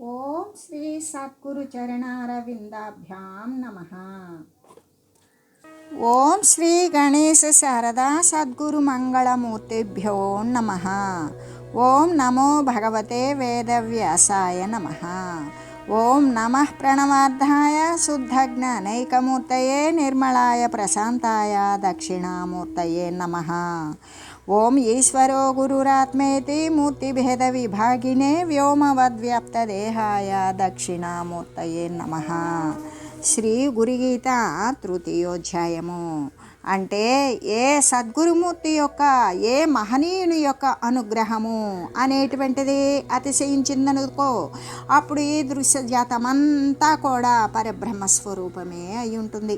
ఓం శ్రీ సద్గురు చరణారవిందాభ్యాం నమః. ఓం శ్రీ గణేశ శారదా సద్గురు మంగళమూర్తిభ్యో నమః. ఓం నమో భగవతే వేదవ్యాసాయ నమః. ఓం నమః ప్రణవార్థాయ శుద్ధజ్ఞానైకమూర్తయే నిర్మలాయ ప్రశాంతాయ దక్షిణామూర్తయే నమః. ఓం ఈశ్వరో గురురాత్మేతి మూర్తిభేద విభాగినే వ్యోమవద్వ్యాప్తదేహాయ దక్షిణామూర్తయే నమః. శ్రీ గురుగీత తృతీయోధ్యాయము. అంటే ఏ సద్గురుమూర్తి యొక్క ఏ మహనీయుని యొక్క అనుగ్రహము అనేటువంటిది అతిశయించిందనుకో అప్పుడు ఈ దృశ్యజాతమంతా కూడా పరబ్రహ్మస్వరూపమే అయి ఉంటుంది.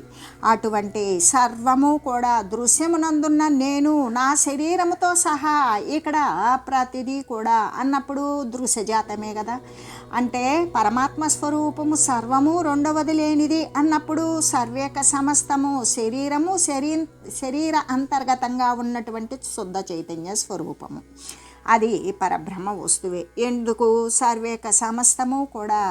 అటువంటి సర్వము కూడా దృశ్యమునందున్న నేను నా శరీరముతో సహా ఇక్కడ ప్రతిదీ కూడా అన్నప్పుడు దృశ్యజాతమే కదా. అంటే పరమాత్మ స్వరూపము సర్వము రెండవది లేనిది అన్నప్పుడు సర్వేక సమస్తము శరీరము శరీర అంతర్గతంగా ఉన్నటువంటి శుద్ధ చైతన్య స్వరూపము అది పరబ్రహ్మ వస్తువే. ఎందుకు సర్వేక సమస్తము కూడా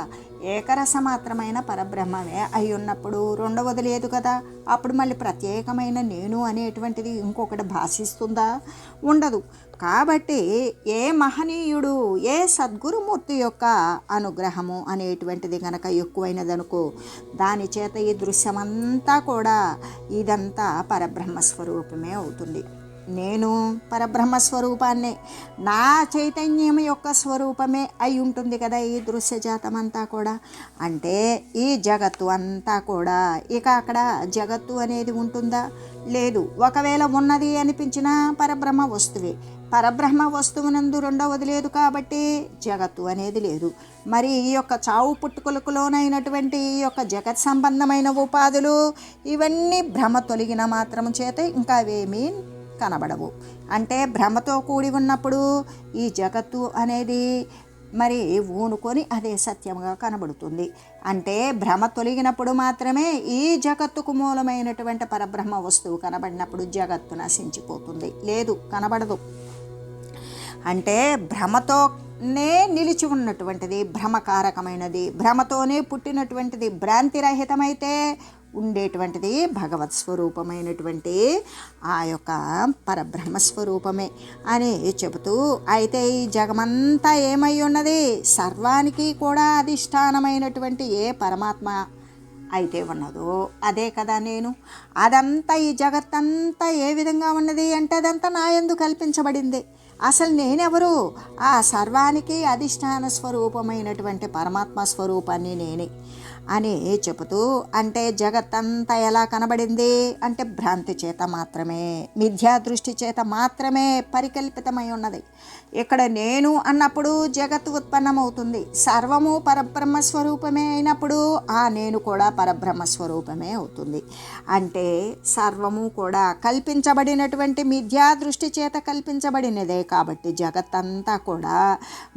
ఏకరసమాత్రమైన పరబ్రహ్మమే అయి ఉన్నప్పుడు రెండవది లేదు కదా. అప్పుడు మళ్ళీ ప్రత్యేకమైన నేను అనేటువంటిది ఇంకొకటి భాషిస్తుందా? ఉండదు. కాబట్టి ఏ మహనీయుడు ఏ సద్గురుమూర్తి యొక్క అనుగ్రహము అనేటువంటిది కనుక ఎక్కువైనదనుకో దాని చేత ఈ దృశ్యమంతా కూడా ఇదంతా పరబ్రహ్మస్వరూపమే అవుతుంది. నేను పరబ్రహ్మస్వరూపాన్నే నా చైతన్యం యొక్క స్వరూపమే అయి ఉంటుంది కదా ఈ దృశ్యజాతమంతా కూడా. అంటే ఈ జగత్తు అంతా కూడా ఇక అక్కడ జగత్తు అనేది ఉంటుందా? లేదు. ఒకవేళ ఉన్నది అనిపించినా పరబ్రహ్మ వస్తువే. పరబ్రహ్మ వస్తువునందు రెండవది లేదు కాబట్టి జగత్తు అనేది లేదు. మరి ఈ యొక్క చావు పుట్టుకలకు లోనైనటువంటి ఈ యొక్క జగత్ సంబంధమైన ఉపాధులు ఇవన్నీ భ్రమ తొలగిన మాత్రం చేత ఇంకా అవేమీ కనబడవు. అంటే భ్రమతో కూడి ఉన్నప్పుడు ఈ జగత్తు అనేది మరి ఊనుకొని అదే సత్యంగా కనబడుతుంది. అంటే భ్రమ తొలగినప్పుడు మాత్రమే ఈ జగత్తుకు మూలమైనటువంటి పరబ్రహ్మ వస్తువు కనబడినప్పుడు జగత్తు నశించిపోతుంది. లేదు, కనబడదు. అంటే భ్రమతోనే నిలిచి ఉన్నటువంటిది భ్రమకారకమైనది, భ్రమతోనే పుట్టినటువంటిది భ్రాంతిరహితమైతే ఉండేటువంటిది భగవత్ స్వరూపమైనటువంటి ఆ యొక్క పరబ్రహ్మస్వరూపమే అని చెబుతూ, అయితే ఈ జగమంతా ఏమై ఉన్నది? సర్వానికి కూడా అధిష్టానమైనటువంటి ఏ పరమాత్మ అయితే ఉన్నదో అదే కదా నేను. అదంతా ఈ జగత్తంతా ఏ విధంగా ఉన్నది అంటే అదంతా నా యందు కల్పించబడింది. అసలు నేనెవరు? ఆ సర్వానికి అధిష్టాన స్వరూపమైనటువంటి పరమాత్మ స్వరూపాన్ని నేనే అని చెబుతూ, అంటే జగత్తంతా ఎలా కనబడింది అంటే భ్రాంతి చేత మాత్రమే, మిథ్యా దృష్టి చేత మాత్రమే పరికల్పితమై ఉన్నది. ఇక్కడ నేను అన్నప్పుడు జగత్తు ఉత్పన్నమవుతుంది. సర్వము పరబ్రహ్మస్వరూపమే అయినప్పుడు ఆ నేను కూడా పరబ్రహ్మస్వరూపమే అవుతుంది. అంటే సర్వము కూడా కల్పించబడినటువంటి మిథ్యా దృష్టి చేత కల్పించబడినదే కాబట్టి జగత్తంతా కూడా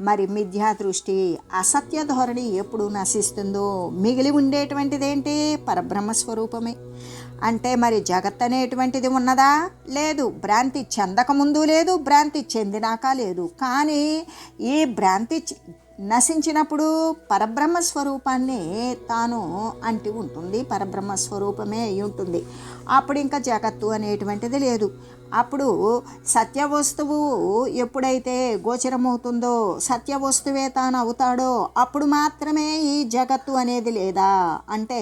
మరి మిథ్యా దృష్టి అసత్య ధోరణి ఎప్పుడు నశిస్తుందో మిగిలి ఉండేటువంటిది ఏంటి? పరబ్రహ్మస్వరూపమే. అంటే మరి జగత్ అనేటువంటిది ఉన్నదా? లేదు. భ్రాంతి చెందకముందు లేదు, భ్రాంతి చెందినాక లేదు. కానీ ఈ భ్రాంతి నశించినప్పుడు పరబ్రహ్మస్వరూపాన్ని తాను అంటి ఉంటుంది, పరబ్రహ్మస్వరూపమే అయి ఉంటుంది. అప్పుడు ఇంకా జగత్తు అనేటువంటిది లేదు. అప్పుడు సత్యవస్తువు ఎప్పుడైతే గోచరమవుతుందో సత్యవస్తువే తాను అవుతాడో అప్పుడు మాత్రమే ఈ జగత్తు అనేది లేదా. అంటే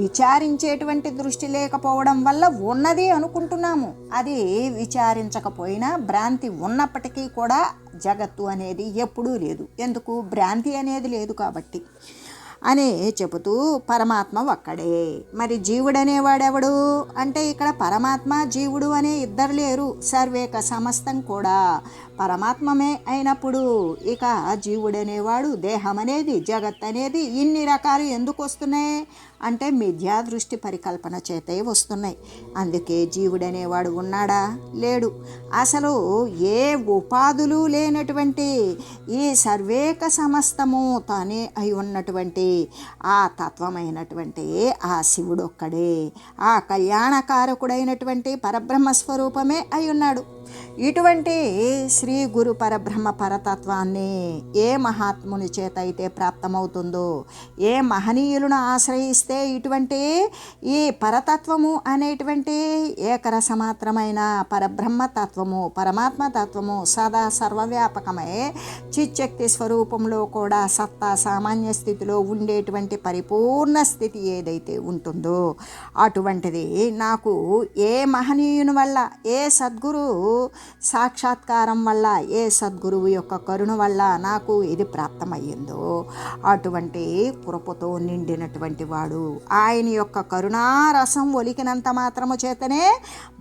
విచారించేటువంటి దృష్టి లేకపోవడం వల్ల ఉన్నది అనుకుంటున్నాము. అది విచారించకపోయినా భ్రాంతి ఉన్నప్పటికీ కూడా జగత్తు అనేది ఎప్పుడూ లేదు. ఎందుకు? భ్రాంతి అనేది లేదు కాబట్టి అని చెబుతూ, పరమాత్మ ఒక్కడే. మరి జీవుడనేవాడెవడు అంటే ఇక్కడ పరమాత్మ జీవుడు అనే ఇద్దరు లేరు. సర్వేక సమస్తం కూడా పరమాత్మమే అయినప్పుడు ఇక జీవుడనేవాడు, దేహం అనేది, జగత్ అనేది ఇన్ని రకాలు ఎందుకు వస్తున్నాయి అంటే మిథ్యా దృష్టి పరికల్పన చేతే వస్తున్నాయి. అందుకే జీవుడనేవాడు ఉన్నాడా? లేడు. అసలు ఏ ఉపాధులు లేనటువంటి ఈ సర్వేక సమస్తము తానే అయి ఉన్నటువంటి ఆ తత్వమైనటువంటి ఆ శివుడొక్కడే, ఆ కళ్యాణకారకుడైనటువంటి పరబ్రహ్మస్వరూపమే అయి ఉన్నాడు. ఇటువంటి శ్రీ గురు పరబ్రహ్మ పరతత్వాన్ని ఏ మహాత్ముని చేత అయితే ప్రాప్తమవుతుందో, ఏ మహనీయులను ఆశ్రయిస్తే ఇటువంటి ఈ పరతత్వము అనేటువంటి ఏకరసమాత్రమైన పరబ్రహ్మతత్వము, పరమాత్మ తత్వము సదా సర్వవ్యాపకమై చిచ్చక్తి స్వరూపంలో కూడా సత్తా సామాన్య స్థితిలో ఉండేటువంటి పరిపూర్ణ స్థితి ఏదైతే ఉంటుందో అటువంటిది నాకు ఏ మహనీయుని వల్ల, ఏ సద్గురు సాక్షాత్కారం వల్ల, ఏ సద్గురువు యొక్క కరుణ వల్ల నాకు ఇది ప్రాప్తమయ్యిందో అటువంటి కృపతో నిండినటువంటి వాడు. ఆయన యొక్క కరుణారసం ఒలికినంత మాత్రము చేతనే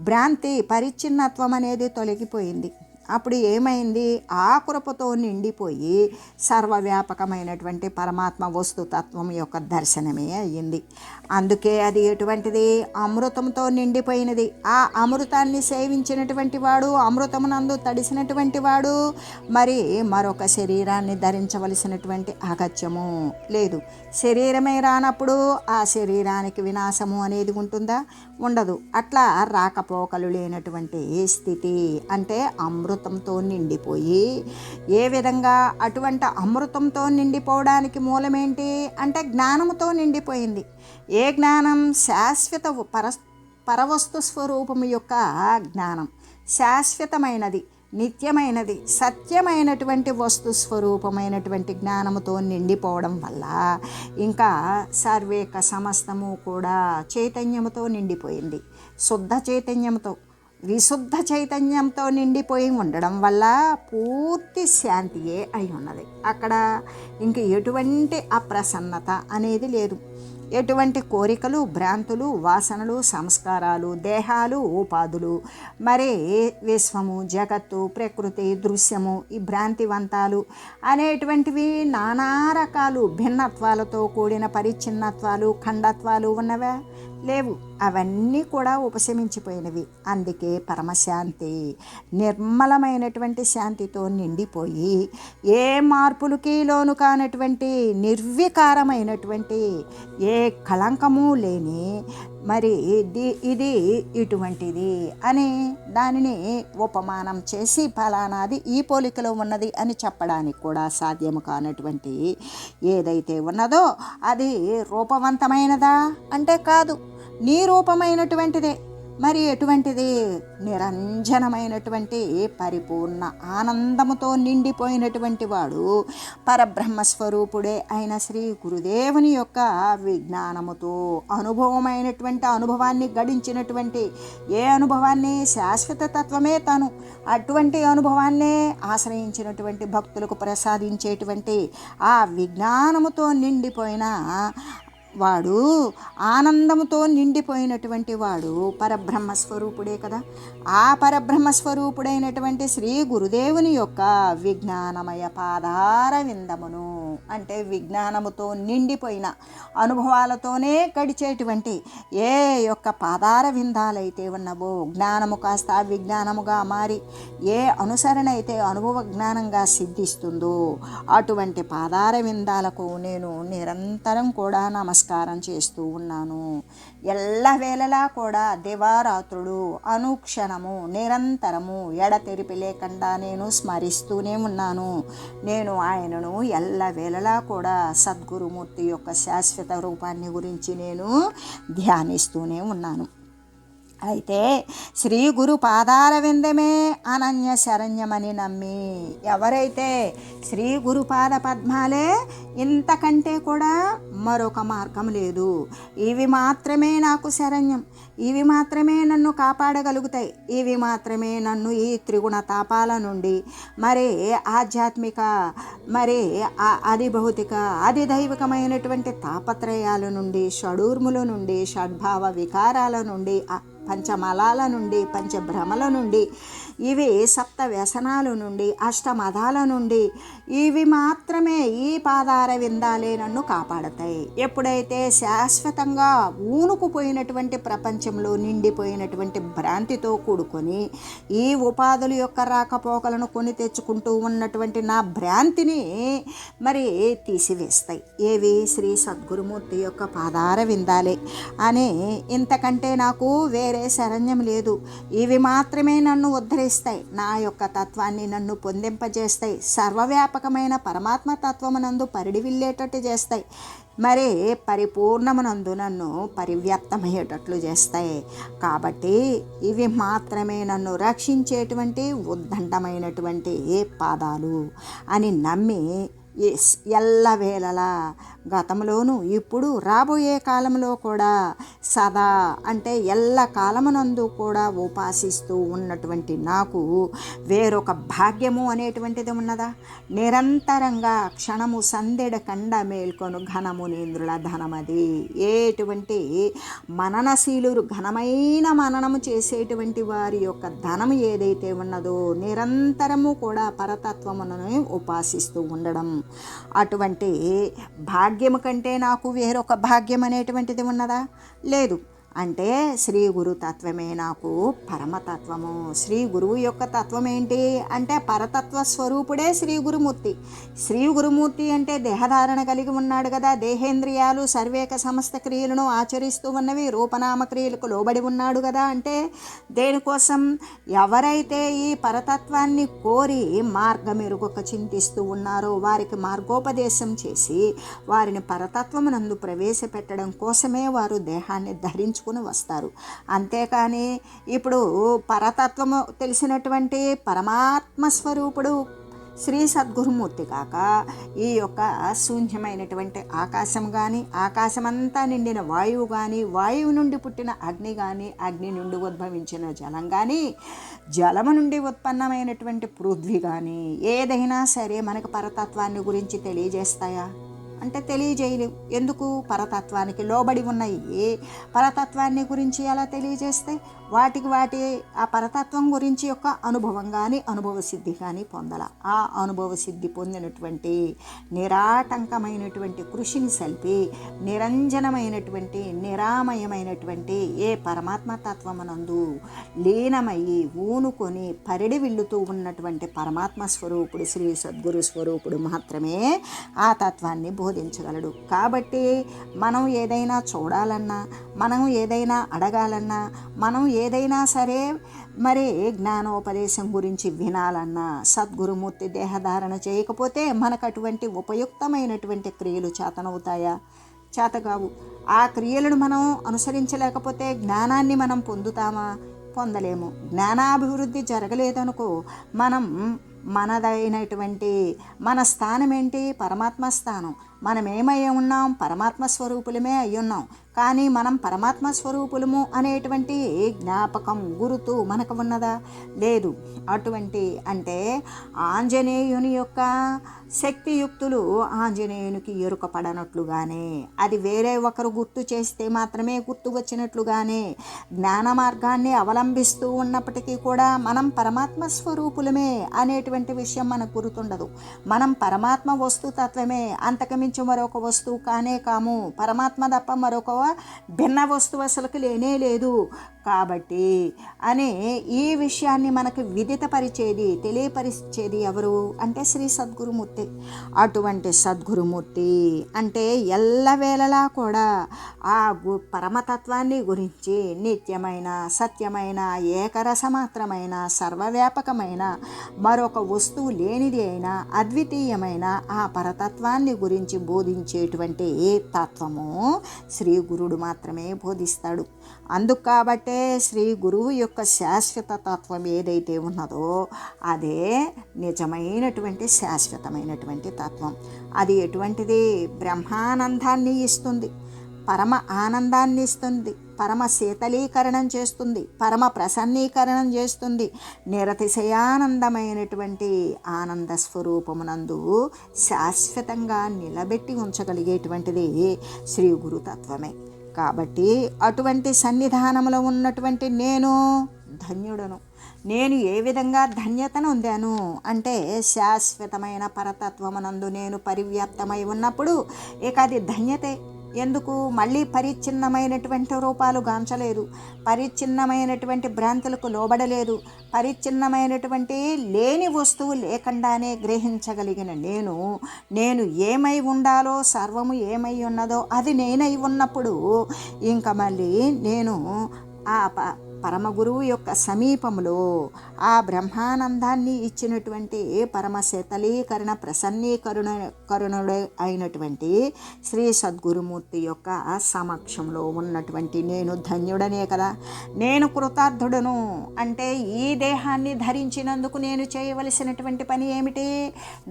భ్రాంతి పరిచ్ఛిన్నత్వం అనేది తొలగిపోయింది. అప్పుడు ఏమైంది? ఆ కృపతో నిండిపోయి సర్వవ్యాపకమైనటువంటి పరమాత్మ వస్తుతత్వం యొక్క దర్శనమే అయ్యింది. అందుకే అది ఎటువంటిది? అమృతంతో నిండిపోయినది. ఆ అమృతాన్ని సేవించినటువంటి వాడు, అమృతమునందు తడిసినటువంటి వాడు మరి మరొక శరీరాన్ని ధరించవలసినటువంటి అగత్యము లేదు. శరీరమే రానప్పుడు ఆ శరీరానికి వినాశము అనేది ఉంటుందా? ఉండదు. అట్లా రాకపోకలు లేనటువంటి స్థితి అంటే అమృతంతో నిండిపోయి, ఏ విధంగా అటువంటి అమృతంతో నిండిపోవడానికి మూలమేంటి అంటే జ్ఞానముతో నిండిపోయింది. ఏ జ్ఞానం? శాశ్వత పరవస్తు స్వరూపము యొక్క జ్ఞానం. శాశ్వతమైనది, నిత్యమైనది, సత్యమైనటువంటి వస్తు స్వరూపమైనటువంటి జ్ఞానముతో నిండిపోవడం వల్ల ఇంకా సర్వేక సమస్తము కూడా చైతన్యముతో నిండిపోయింది. శుద్ధ చైతన్యంతో, విశుద్ధ చైతన్యంతో నిండిపోయి ఉండడం వల్ల పూర్తి శాంతియే అయి ఉన్నది. అక్కడ ఇంక ఎటువంటి అప్రసన్నత అనేది లేదు. ఎటువంటి కోరికలు, భ్రాంతులు, వాసనలు, సంస్కారాలు, దేహాలు, ఉపాధులు, మరి విశ్వము, జగత్తు, ప్రకృతి, దృశ్యము, ఈ భ్రాంతివంతాలు అనేటువంటివి నానా రకాలు భిన్నత్వాలతో కూడిన పరిచ్ఛిన్నత్వాలు, ఖండత్వాలు ఉన్నవా? లేవు. అవన్నీ కూడా ఉపశమించిపోయినవి. అందుకే పరమశాంతి, నిర్మలమైనటువంటి శాంతితో నిండిపోయి ఏ మార్పులకి లోను కానటువంటి నిర్వికారమైనటువంటి ఏ కళంకము లేని మరి ఇది ఇటువంటిది అని దానిని ఉపమానం చేసి ఫలానాది ఈ పోలికలో ఉన్నది అని చెప్పడానికి కూడా సాధ్యము కానటువంటి ఏదైతే ఉన్నదో అది రూపవంతమైనదా అంటే కాదు, నిరూపమైనటువంటిదే. మరి ఎటువంటిది? నిరంజనమైనటువంటి పరిపూర్ణ ఆనందముతో నిండిపోయినటువంటి వాడు పరబ్రహ్మస్వరూపుడే అయిన శ్రీ గురుదేవుని యొక్క విజ్ఞానముతో అనుభవమైనటువంటి అనుభవాన్ని గడించినటువంటి ఏ అనుభవాన్ని? శాశ్వత తత్వమే తను. అటువంటి అనుభవాన్నే ఆశ్రయించినటువంటి భక్తులకు ప్రసాదించేటువంటి ఆ విజ్ఞానముతో నిండిపోయిన వాడు, ఆనందముతో నిండిపోయినటువంటి వాడు పరబ్రహ్మస్వరూపుడే కదా. ఆ పరబ్రహ్మస్వరూపుడైనటువంటి శ్రీ గురుదేవుని యొక్క విజ్ఞానమయ పాదార విందమును అంటే విజ్ఞానముతో నిండిపోయిన అనుభవాలతోనే గడిచేటువంటి ఏ యొక్క పాదార విందాలైతే ఉన్నవో, జ్ఞానము కాస్త విజ్ఞానముగా మారి ఏ అనుసరణ అయితే అనుభవ జ్ఞానంగా సిద్ధిస్తుందో అటువంటి పాదార విందాలకు నేను నిరంతరం కూడా నమస్కారం చేస్తూ ఉన్నాను. ఎల్లవేళలా కూడా దివారాత్రులు అనుక్షణము నిరంతరము ఎడతెరిపి లేకుండా నేను స్మరిస్తూనే ఉన్నాను. నేను ఆయనను ఎల్లవేళలా కూడా సద్గురుమూర్తి యొక్క శాశ్వత రూపాన్ని గురించి నేను ధ్యానిస్తూనే ఉన్నాను. అయితే శ్రీ గురు పాదార విందమే అనన్య శరణ్యమని నమ్మి ఎవరైతే శ్రీ గురు పాద పద్మాలే ఇంతకంటే కూడా మరొక మార్గం లేదు, ఇవి మాత్రమే నాకు శరణ్యం, ఇవి మాత్రమే నన్ను కాపాడగలుగుతాయి, ఇవి మాత్రమే నన్ను ఈ త్రిగుణ తాపాల నుండి మరి ఆధ్యాత్మిక మరి అది భౌతిక అది దైవికమైనటువంటి తాపత్రయాల నుండి, షడూర్ముల నుండి, షడ్భావ వికారాల నుండి, పంచమలాల నుండి, పంచభ్రమల నుండి, ఇవి సప్త వ్యసనాల నుండి, అష్టమదాల నుండి, ఇవి మాత్రమే ఈ పాదార విందాలే నన్ను కాపాడతాయి. ఎప్పుడైతే శాశ్వతంగా ఊనుకుపోయినటువంటి ప్రపంచంలో నిండిపోయినటువంటి భ్రాంతితో కూడుకొని ఈ ఉపాధుల యొక్క రాకపోకలను కొని తెచ్చుకుంటూ ఉన్నటువంటి నా భ్రాంతిని మరి తీసివేస్తాయి. ఏవి? శ్రీ సద్గురుమూర్తి యొక్క పాదార విందాలే అని. ఇంతకంటే నాకు వేరే వేరే శరణ్యం లేదు. ఇవి మాత్రమే నన్ను ఉద్ధరిస్తాయి, నా యొక్క తత్వాన్ని నన్ను పొందింపజేస్తాయి, సర్వవ్యాపకమైన పరమాత్మ తత్వమునందు పరిడివిల్లేటట్టు చేస్తాయి, మరి పరిపూర్ణమునందు నన్ను పరివ్యాప్తమయ్యేటట్లు చేస్తాయి. కాబట్టి ఇవి మాత్రమే నన్ను రక్షించేటువంటి ఉద్దండమైనటువంటి పాదాలు అని నమ్మి ఎల్లవేళలా గతంలోనూ ఇప్పుడు రాబోయే కాలంలో కూడా సదా అంటే ఎల్ల కాలమునందు కూడా ఉపాసిస్తూ ఉన్నటువంటి నాకు వేరొక భాగ్యము అనేటువంటిది ఉన్నదా? నిరంతరంగా క్షణము సందెడ కండ మేల్కొను ఘనమునేంద్రుల ధనమది. ఎటువంటి మననశీలురు ఘనమైన మననము చేసేటువంటి వారి యొక్క ధనము ఏదైతే ఉన్నదో నిరంతరము కూడా పరతత్వమును ఉపాసిస్తూ ఉండడం, అటువంటి భాగ్యము కంటే నాకు వేరొక భాగ్యం అనేటువంటిది ఉన్నదా? లేదు. అంటే శ్రీ గురు తత్వమే నాకు పరమతత్వము. శ్రీ గురువు యొక్క తత్వం ఏంటి అంటే పరతత్వ స్వరూపుడే శ్రీ గురుమూర్తి. శ్రీ గురుమూర్తి అంటే దేహధారణ కలిగి ఉన్నాడు కదా, దేహేంద్రియాలు సర్వేక సమస్త క్రియలను ఆచరిస్తూ ఉన్నవి, రూపనామ క్రియలకు లోబడి ఉన్నాడు కదా. అంటే దేనికోసం? ఎవరైతే ఈ పరతత్వాన్ని కోరి మార్గమెరుగక చింతిస్తూ ఉన్నారో వారికి మార్గోపదేశం చేసి వారిని పరతత్వమునందు ప్రవేశపెట్టడం కోసమే వారు దేహాన్ని ధరించు వస్తారు. అంతేకాని ఇప్పుడు పరతత్వము తెలిసినటువంటి పరమాత్మ స్వరూపుడు శ్రీ సద్గురుమూర్తి కాక ఈ యొక్క శూన్యమైనటువంటి ఆకాశం కానీ, ఆకాశమంతా నిండిన వాయువు కానీ, వాయువు నుండి పుట్టిన అగ్ని కానీ, అగ్ని నుండి ఉద్భవించిన జలం కానీ, జలము నుండి ఉత్పన్నమైనటువంటి పృథ్వీ కానీ ఏదైనా సరే మనకు పరతత్వాన్ని గురించి తెలియజేస్తాయా అంటే తెలియజేయలేవు. ఎందుకు? పరతత్వానికి లోబడి ఉన్నాయి. పరతత్వాన్ని గురించి ఎలా తెలియజేస్తాయి? వాటి ఆ పరతత్వం గురించి యొక్క అనుభవం కానీ అనుభవ సిద్ధి కానీ పొందాల. ఆ అనుభవ సిద్ధి పొందినటువంటి నిరాటంకమైనటువంటి కృషిని సల్పి నిరంజనమైనటువంటి నిరామయమైనటువంటి ఏ పరమాత్మ తత్వమునందు లీనమయ్యి ఊనుకొని పరిడి విల్లుతూ ఉన్నటువంటి పరమాత్మ స్వరూపుడు శ్రీ సద్గురు స్వరూపుడు మాత్రమే ఆ తత్వాన్ని బోధించగలడు. కాబట్టి మనం ఏదైనా చూడాలన్నా, మనం ఏదైనా అడగాలన్నా, మనం ఏదైనా సరే మరి జ్ఞానోపదేశం గురించి వినాలన్నా సద్గురుమూర్తి దేహధారణ చేయకపోతే మనకు అటువంటి ఉపయుక్తమైనటువంటి క్రియలు చేతనవుతాయా? చేతగావు. ఆ క్రియలను మనం అనుసరించలేకపోతే జ్ఞానాన్ని మనం పొందుతామా? పొందలేము. జ్ఞానాభివృద్ధి జరగలేదనుకో మనం మనదైనటువంటి మన స్థానం ఏంటి? పరమాత్మ స్థానం. మనం ఏమై ఉన్నాం? పరమాత్మ స్వరూపులమే అయ్యున్నాం. కానీ మనం పరమాత్మ స్వరూపులము అనేటువంటి జ్ఞాపకం గురుతు మనకు ఉన్నదా? లేదు. అటువంటి అంటే ఆంజనేయుని యొక్క శక్తియుక్తులు ఆంజనేయునికి ఎరుకపడనట్లుగానే, అది వేరే ఒకరు గుర్తు చేస్తే మాత్రమే గుర్తు వచ్చినట్లుగానే జ్ఞాన మార్గాన్ని అవలంబిస్తూ ఉన్నప్పటికీ కూడా మనం పరమాత్మ స్వరూపులమే అనేటువంటి విషయం మనకు గుర్తుండదు. మనం పరమాత్మ వస్తుతత్వమే, అంతకుమించి మరొక వస్తువు కానే కాము. పరమాత్మ తప్ప మరొక భిన్న వస్తువు అసలుకి లేనే లేదు. కాబట్టి అనే ఈ విషయాన్ని మనకు విదితపరిచేది, తెలియపరిచేది ఎవరు అంటే శ్రీ సద్గురుమూర్తి. అటువంటి సద్గురుమూర్తి అంటే ఎల్లవేళలా కూడా ఆ పరమతత్వాన్ని గురించి నిత్యమైన, సత్యమైన, ఏకరసమాత్రమైన, సర్వవ్యాపకమైన, మరొక వస్తువు లేనిది అయినా అద్వితీయమైన ఆ పరతత్వాన్ని గురించి బోధించేటువంటి తత్వము శ్రీ గురుడు మాత్రమే బోధిస్తాడు. అందుకు కాబట్టే శ్రీ గురువు యొక్క శాశ్వత తత్వం ఏదైతే ఉన్నదో అదే నిజమైనటువంటి శాశ్వతమైనటువంటి తత్వం. అది ఎటువంటిది? బ్రహ్మానందాన్ని ఇస్తుంది, పరమ ఆనందాన్ని ఇస్తుంది, పరమ శీతలీకరణం చేస్తుంది, పరమ ప్రసన్నీకరణం చేస్తుంది. నిరతిశయానందమైనటువంటి ఆనంద స్వరూపమునందు శాశ్వతంగా నిలబెట్టి ఉంచగలిగేటువంటిది శ్రీ గురుతత్వమే. కాబట్టి అటువంటి సన్నిధానంలో ఉన్నటువంటి నేను ధన్యుడను. నేను ఏ విధంగా ధన్యతను పొందాను అంటే శాశ్వతమైన పరతత్వమునందు నేను పరివ్యాప్తమై ఉన్నప్పుడు ఇక అది ధన్యతే. ఎందుకు? మళ్ళీ పరిచ్ఛిన్నమైనటువంటి రూపాలు గాంచలేదు, పరిచ్ఛిన్నమైనటువంటి భ్రాంతులకు లోబడలేదు, పరిచ్ఛిన్నమైనటువంటి లేని వస్తువు లేకుండానే గ్రహించగలిగిన నేను ఏమై ఉండాలో, సర్వము ఏమై ఉన్నదో అది నేనై ఉన్నప్పుడు ఇంకా మళ్ళీ నేను ఆ పరమగురువు యొక్క సమీపంలో ఆ బ్రహ్మానందాన్ని ఇచ్చినటువంటి పరమ శీతలీకరణ కరుణుడు అయినటువంటి శ్రీ సద్గురుమూర్తి యొక్క సమక్షంలో ఉన్నటువంటి నేను ధన్యుడనే కదా. నేను కృతార్థుడను అంటే ఈ దేహాన్ని ధరించినందుకు నేను చేయవలసినటువంటి పని ఏమిటి?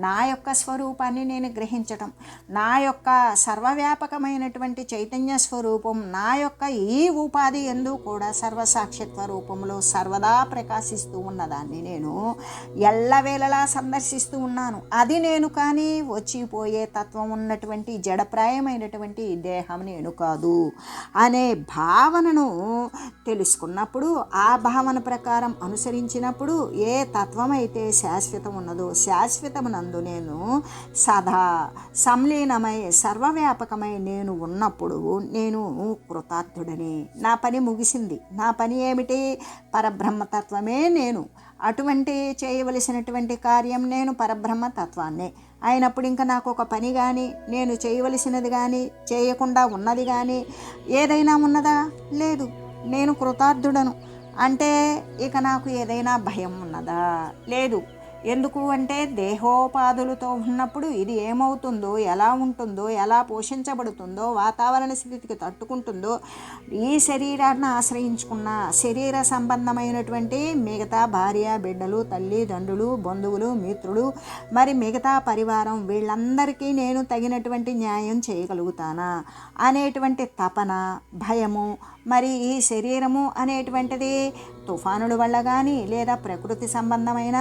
నా యొక్క స్వరూపాన్ని నేను గ్రహించటం, నా యొక్క సర్వవ్యాపకమైనటువంటి చైతన్య స్వరూపం, నా యొక్క ఈ ఉపాధి ఎందు కూడా సర్వసాక్షిత్వ రూపంలో సర్వదా ప్రకాశిస్తూ ఉన్నదాన్ని నేను ఎల్లవేళలా సందర్శిస్తూ ఉన్నాను. అది నేను కానీ వచ్చిపోయే తత్వం ఉన్నటువంటి జడప్రాయమైనటువంటి దేహం నేను కాదు అనే భావనను తెలుసుకున్నప్పుడు, ఆ భావన ప్రకారం అనుసరించినప్పుడు ఏ తత్వం అయితే శాశ్వతం ఉన్నదో శాశ్వతమునందు నేను సదా సంలీనమై సర్వవ్యాపకమై నేను ఉన్నప్పుడు నేను కృతార్థుడని. నా పని ముగిసింది. నా పని ఏమిటి? పరబ్రహ్మతత్వమే నేను. అటువంటి చేయవలసినటువంటి కార్యం నేను పరబ్రహ్మతత్వాన్నే అయినప్పుడు ఇంకా నాకు ఒక పని కానీ, నేను చేయవలసినది కానీ, చేయకుండా ఉన్నది కానీ ఏదైనా ఉన్నదా? లేదు. నేను కృతార్థుడను అంటే ఇక నాకు ఏదైనా భయం ఉన్నదా? లేదు. ఎందుకు అంటే దేహోపాధులతో ఉన్నప్పుడు ఇది ఏమవుతుందో, ఎలా ఉంటుందో, ఎలా పోషించబడుతుందో, వాతావరణ స్థితికి తట్టుకుంటుందో, ఈ శరీరాన్ని ఆశ్రయించుకున్న శరీర సంబంధమైనటువంటి మిగతా భార్య, బిడ్డలు, తల్లిదండ్రులు, బంధువులు, మిత్రులు, మరి మిగతా పరివారం వీళ్ళందరికీ నేను తగినటువంటి న్యాయం చేయగలుగుతానా అనేటువంటి తపన, భయము. మరి ఈ శరీరము అనేటువంటిది తుఫానుల వల్ల కానీ, లేదా ప్రకృతి సంబంధమైన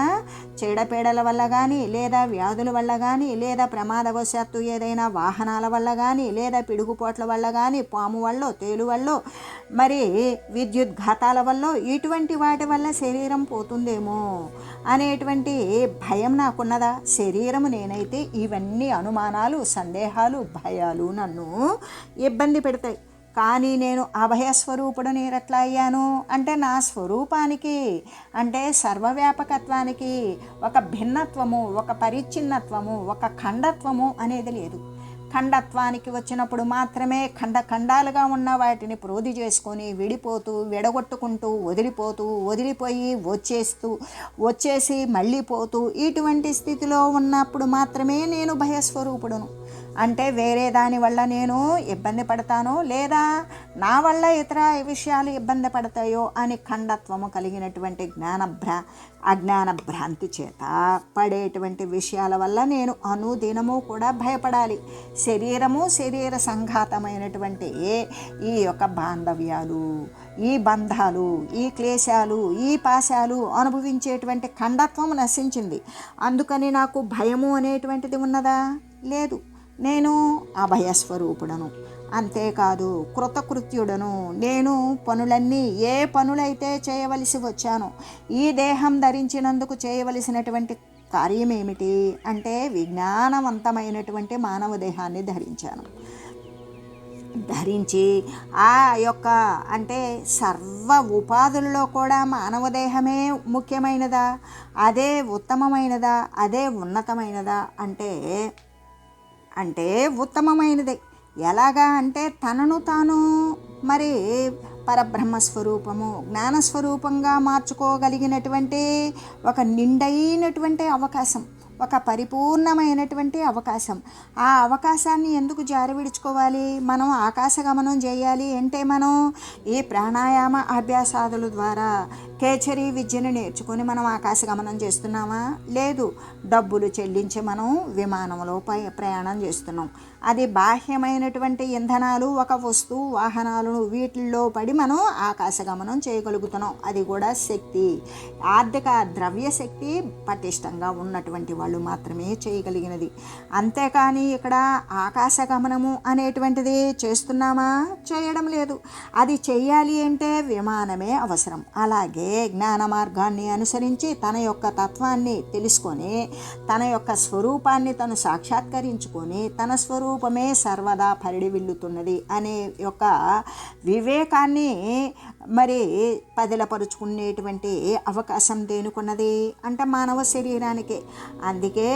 చీడపీడల వల్ల కానీ, లేదా వ్యాధుల వల్ల కానీ, లేదా ప్రమాదవశాత్తు ఏదైనా వాహనాల వల్ల కానీ, లేదా పిడుగుపోట్ల వల్ల కానీ, పాము వల్ల, తేలు వల్ల, మరి విద్యుత్ ఘాతాల వల్ల, ఇటువంటి వాటి వల్ల శరీరం పోతుందేమో అనేటువంటి భయం నాకున్నదా? శరీరము నేనైతే ఇవన్నీ అనుమానాలు, సందేహాలు, భయాలు నన్ను ఇబ్బంది పెడతాయి. కానీ నేను అభయస్వరూపుడు నేనెట్లా అయ్యాను అంటే నా స్వరూపానికి అంటే సర్వవ్యాపకత్వానికి ఒక భిన్నత్వము, ఒక పరిచ్ఛిన్నత్వము, ఒక ఖండత్వము అనేది లేదు. ఖండత్వానికి వచ్చినప్పుడు మాత్రమే ఖండాలుగా ఉన్న వాటిని ప్రోధి చేసుకొని విడిపోతూ, విడగొట్టుకుంటూ, వదిలిపోయి వచ్చేసి మళ్ళీ పోతూ ఇటువంటి స్థితిలో ఉన్నప్పుడు మాత్రమే నేను భయస్వరూపుడును. అంటే వేరే దాని వల్ల నేను ఇబ్బంది పడతానో, లేదా నా వల్ల ఇతర విషయాలు ఇబ్బంది పడతాయో అని ఖండత్వము కలిగినటువంటి అజ్ఞాన భ్రాంతి చేత పడేటువంటి విషయాల వల్ల నేను అనుదినము కూడా భయపడాలి. శరీర సంఘాతమైనటువంటి ఈ యొక్క బాంధవ్యాలు, ఈ బంధాలు, ఈ క్లేశాలు, ఈ పాశాలు అనుభవించేటువంటి ఖండత్వం నశించింది. అందుకని నాకు భయము అనేటువంటిది ఉన్నదా? లేదు. నేను అభయస్వరూపుడను. అంతేకాదు కృతకృత్యుడను. నేను పనులన్నీ ఏ పనులైతే చేయవలసి వచ్చానో, ఈ దేహం ధరించినందుకు చేయవలసినటువంటి కార్యం ఏమిటి అంటే విజ్ఞానవంతమైనటువంటి మానవ దేహాన్ని ధరించి ఆ యొక్క అంటే సర్వ ఉపాధులలో కూడా మానవ దేహమే ముఖ్యమైనదా, అదే ఉత్తమమైనదా, అదే ఉన్నతమైనదా అంటే ఉత్తమమైనదే. ఎలాగా అంటే తనను తాను మరి పరబ్రహ్మస్వరూపము, జ్ఞానస్వరూపంగా మార్చుకోగలిగినటువంటి ఒక నిండైనటువంటి అవకాశం, ఒక పరిపూర్ణమైనటువంటి అవకాశం. ఆ అవకాశాన్ని ఎందుకు జారి విడుచుకోవాలి? మనం ఆకాశగమనం చేయాలి అంటే మనం ఈ ప్రాణాయామ అభ్యాసాదుల ద్వారా కేచరీ విద్యను నేర్చుకొని మనం ఆకాశగమనం చేస్తున్నామా? లేదు. డబ్బులు చెల్లించి మనం విమానంలో ప్రయాణం చేస్తున్నాం. అది బాహ్యమైనటువంటి ఇంధనాలు, ఒక వస్తువు, వాహనాలను వీటిల్లో పడి మనం ఆకాశగమనం చేయగలుగుతున్నాం. అది కూడా శక్తి, ఆర్థిక ద్రవ్య శక్తి పటిష్టంగా ఉన్నటువంటి వాళ్ళు మాత్రమే చేయగలిగినది. అంతేకాని ఇక్కడ ఆకాశగమనము అనేటువంటిది చేస్తున్నామా? చేయడం లేదు. అది చెయ్యాలి అంటే విమానమే అవసరం. అలాగే జ్ఞాన మార్గాన్ని అనుసరించి తన యొక్క తత్వాన్ని తెలుసుకొని, తన యొక్క స్వరూపాన్ని తను సాక్షాత్కరించుకొని, తన స్వరూపమే సర్వదా పరిడివిల్లుతున్నది అనే యొక్క వివేకాన్ని మరి పదిలపరుచుకునేటువంటి అవకాశం దేనికున్నది అంటే మానవ శరీరానికి. అందుకే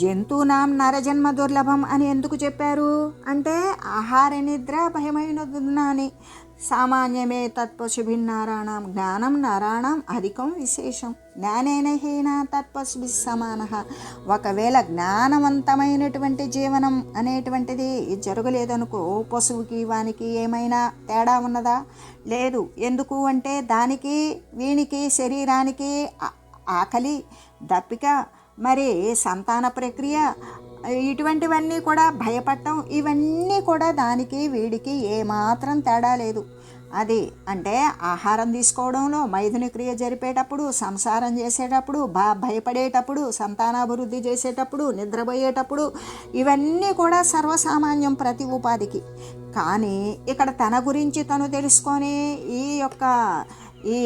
జంతువునాం నరజన్మ దుర్లభం అని ఎందుకు చెప్పారు అంటే ఆహార నిద్ర భయమైనదున్నా అని. సామాన్యమే తత్పశుభిన్నారాణం జ్ఞానం నరాణం అధికం విశేషం జ్ఞానేన హీన తత్పశుభి సమాన. ఒకవేళ జ్ఞానవంతమైనటువంటి జీవనం అనేటువంటిది జరగలేదనుకో, పశువుకి వానికి ఏమైనా తేడా ఉన్నదా? లేదు. ఎందుకు అంటే దానికి వీనికి శరీరానికి ఆకలి, దప్పిక, మరి సంతాన ప్రక్రియ, ఇటువంటివన్నీ కూడా భయపడటం, ఇవన్నీ కూడా దానికి వీడికి ఏమాత్రం తేడా లేదు. అది అంటే ఆహారం తీసుకోవడంలో, మైథున క్రియ జరిపేటప్పుడు, సంసారం చేసేటప్పుడు, భయపడేటప్పుడు, సంతానాభివృద్ధి చేసేటప్పుడు, నిద్రపోయేటప్పుడు, ఇవన్నీ కూడా సర్వసామాన్యం ప్రతి ఉపాధికి. కానీ ఇక్కడ తన గురించి తను తెలుసుకొని ఈ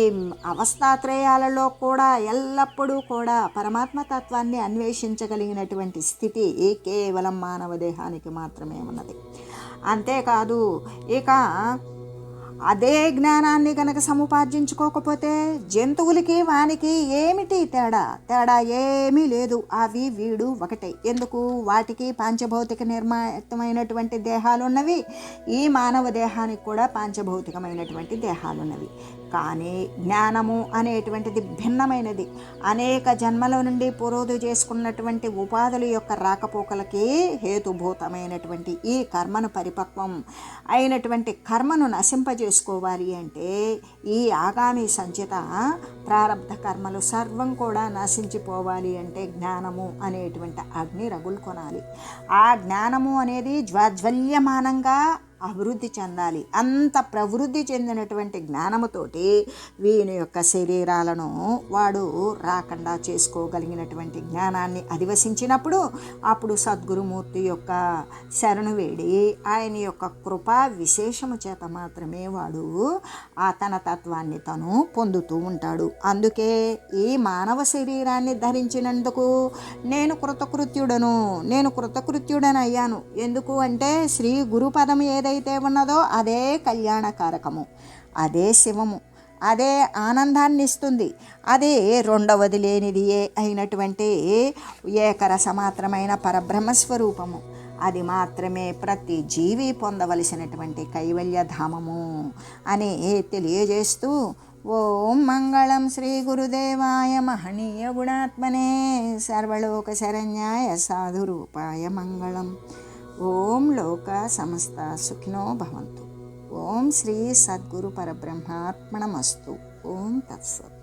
అవస్థాత్రయాలలో కూడా ఎల్లప్పుడూ కూడా పరమాత్మతత్వాన్ని అన్వేషించగలిగినటువంటి స్థితి కేవలం మానవ దేహానికి మాత్రమే ఉన్నది. అంతేకాదు, ఇక అదే జ్ఞానాన్ని కనుక సముపార్జించుకోకపోతే జంతువులకి వానికి ఏమిటి తేడా ఏమీ లేదు. అవి వీడు ఒకటే. ఎందుకు? వాటికి పాంచభౌతిక నిర్మితమైనటువంటి దేహాలు ఉన్నవి, ఈ మానవ దేహానికి కూడా పాంచభౌతికమైనటువంటి దేహాలు ఉన్నవి. కానీ జ్ఞానము అనేటువంటిది భిన్నమైనది. అనేక జన్మల నుండి పురోధి చేసుకున్నటువంటి ఉపాధుల యొక్క రాకపోకలకి హేతుభూతమైనటువంటి ఈ కర్మను పరిపక్వం అయినటువంటి కర్మను నశింపజేసుకోవాలి అంటే ఈ ఆగామి సంచిత ప్రారబ్ధ కర్మలు సర్వం కూడా నశించిపోవాలి అంటే జ్ఞానము అనేటువంటి అగ్ని రగులుకొనాలి. ఆ జ్ఞానము అనేది జ్వాజ్వల్యమానంగా అభివృద్ధి చెందాలి. అంత ప్రవృద్ధి చెందినటువంటి జ్ఞానముతోటి వీని యొక్క శరీరాలను వాడు రాకుండా చేసుకోగలిగినటువంటి జ్ఞానాన్ని అధివసించినప్పుడు అప్పుడు సద్గురుమూర్తి యొక్క శరణు వేడి ఆయన యొక్క కృపా విశేషము చేత మాత్రమే వాడు ఆ తన తత్వాన్ని తను పొందుతూ ఉంటాడు. అందుకే ఈ మానవ శరీరాన్ని ధరించినందుకు నేను కృతకృత్యుడనయ్యాను. ఎందుకు అంటే శ్రీ గురుపదం ఏదైతే ఉన్నదో అదే కళ్యాణకారకము, అదే శివము, అదే ఆనందాన్ని ఇస్తుంది, అదే రెండవది లేనిది అయినటువంటి ఏకరసమాత్రమైన పరబ్రహ్మస్వరూపము. అది మాత్రమే ప్రతి జీవి పొందవలసినటువంటి కైవల్యధామము అని తెలియజేస్తూ ఓం మంగళం శ్రీ గురుదేవాయ మహనీయ గుణాత్మనే సర్వలోక శరణ్యాయ సాధురూపాయ మంగళం. ఓం లోక సమస్త సుఖినో భవంతు. ఓం శ్రీ సద్గురు పరబ్రహ్మాత్మనమస్తు. ఓం తత్సత్.